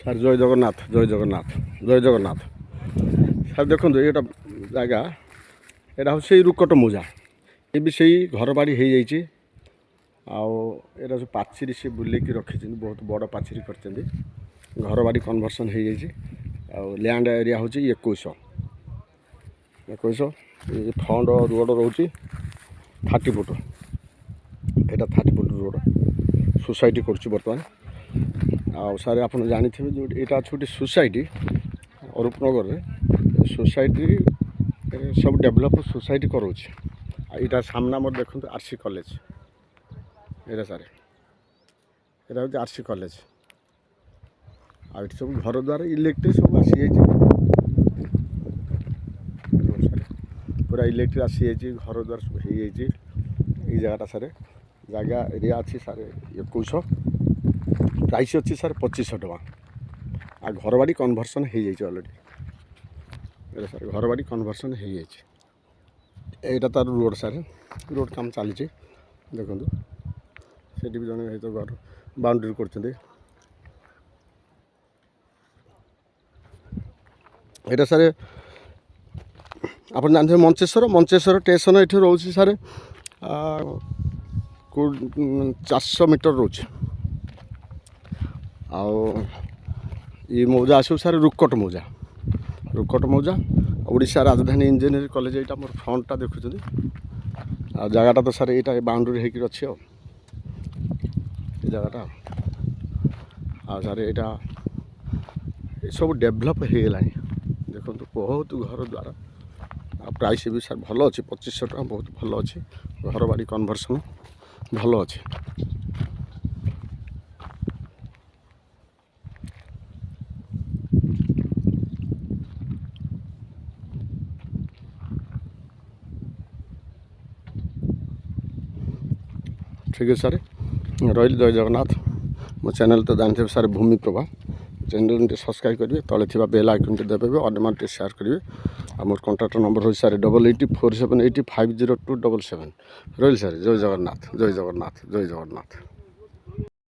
Sir ଜୟ ଜଗନ୍ନାଥ ଜୟ ଜଗନ୍ନାଥ ଜୟ Jagannath. Sir ଦେଖନ୍ତୁ ଏଇଟା ଜାଗା ଏଇଟା ହେଉଛି ସେଇ ରୁକଟ ମୌଜା। ଏ ବି ସେଇ ଘର ବାଡ଼ି ହେଇଯାଇଛି। ଆଉ ଏଇଟା ସବୁ ପାଚିରି ସେ ବୁଲେଇକି ରଖିଛନ୍ତି, ବହୁତ ବଡ଼ ପାଚିରି କରିଛନ୍ତି। ଘର ବାଡ଼ି କନଭର୍ସନ୍ ହେଇଯାଇଛି। ଆଉ ଲ୍ୟାଣ୍ଡ ଏରିଆ ହେଉଛି 2100। ଏ ଫ୍ରଣ୍ଟ ରୋଡ଼ ରହୁଛି 30 ଫୁଟ। ଏଇଟା 30 ଫୁଟ ରୋଡ଼ সোসাইটি করছি বর্তমান। ଆଉ ସାର୍ ଆପଣ ଜାଣିଥିବେ ଯେଉଁଠି ଏଇଟା ଅଛି ଗୋଟେ সোসাଇଟି ଅରୁପନଗରରେ। সোসাইଟି ସବୁ ଡେଭଲପ୍ সোସାଇଟି କରାଉଛି। ଆଉ ଏଇଟା ସାମ୍ନା ମୋର ଦେଖନ୍ତୁ RC କଲେଜ। ଏଇଟା ସାର୍ ଏଇଟା ହେଉଛି RC କଲେଜ। ଆଉ ଏଠି ସବୁ ଘର ଦ୍ୱାର ଇଲେକ୍ଟ୍ରିକ୍ ସବୁ ଆସିଯାଇଛି। ପୁରା ଇଲେକ୍ଟ୍ରିକ୍ ଆସିଯାଇଛି, ଘର ଦ୍ୱାର ସବୁ ହେଇଯାଇଛି। ଏଇ ଜାଗାଟା ସାର୍ ଜାଗା ଏରିଆ ଅଛି ସାର୍ 2100। ପ୍ରାଇସ୍ ଅଛି ସାର୍ 2500 ଟଙ୍କା। ଆଉ ଘର ବାଡ଼ି କନଭର୍ସନ୍ ହେଇଯାଇଛି ଅଲରେଡ଼ି। ଏଇଟା ସାର୍ ଘର ବାଡ଼ି କନଭର୍ସନ୍ ହେଇଯାଇଛି। ଏଇଟା ତାର ରୋଡ଼ ସାର୍, ରୋଡ଼ କାମ ଚାଲିଛି ଦେଖନ୍ତୁ। ସେଠି ବି ଜଣେ ତ ଘର ବାଉଣ୍ଡ୍ରି କରୁଛନ୍ତି। ଏଇଟା ସାର୍ ଆପଣ ଜାଣିଥିବେ ମଞ୍ଚେଶ୍ୱର ଷ୍ଟେସନ୍ ଏଠି ରହୁଛି ସାର୍ 400 ମିଟର ରହୁଛି। ଆଉ ଇ ମୌଜା ଆସିବ ସାର୍ ରୁକଟ ମୌଜା। ଓଡ଼ିଶା ରାଜଧାନୀ ଇଞ୍ଜିନିୟରିଂ କଲେଜ ଏଇଟା ମୋର ଫ୍ରଣ୍ଟଟା ଦେଖୁଛନ୍ତି। ଆଉ ଜାଗାଟା ତ ସାର୍ ଏଇଟା ବାଉଣ୍ଡ୍ରି ହେଇକି ଅଛି। ଆଉ ଏ ଜାଗାଟା ଆଉ ସାର୍ ଏଇଟା ଏସବୁ ଡେଭଲପ୍ ହେଇଗଲାଣି ଦେଖନ୍ତୁ। ବହୁତ ଘର ଦ୍ୱାର ଆଉ ପ୍ରାଇସ୍ ବି ସାର୍ ଭଲ ଅଛି, 2500 ଟଙ୍କା ବହୁତ ଭଲ ଅଛି। ଘର ବାଡ଼ି କନଭର୍ସନ୍ ଭଲ ଅଛି। ଠିକ୍ ଅଛି ସାର୍, ରହିଲି। ଜୟ ଜଗନ୍ନାଥ। ମୋ ଚ୍ୟାନେଲ୍ ତ ଜାଣିଥିବେ ସାର୍ ଭୂମି ପ୍ରଭା। ଚ୍ୟାନେଲ୍ଟି ଟିକେ ସବସ୍କ୍ରାଇବ୍ କରିବେ, ତଳେ ଥିବା ବେଲ୍ ଆଇକନ୍ଟି ଦେବେ, ଅନ୍ୟମାନେ ଟିକେ ସେୟାର କରିବେ। ଆଉ ମୋର କଣ୍ଟାକ୍ଟ ନମ୍ବର ହେଉଛି ସାର୍ 884780502777। ରହିଲି ସାର୍। ଜୟ ଜଗନ୍ନାଥ ଜୟ ଜଗନ୍ନାଥ ଜୟ ଜଗନ୍ନାଥ।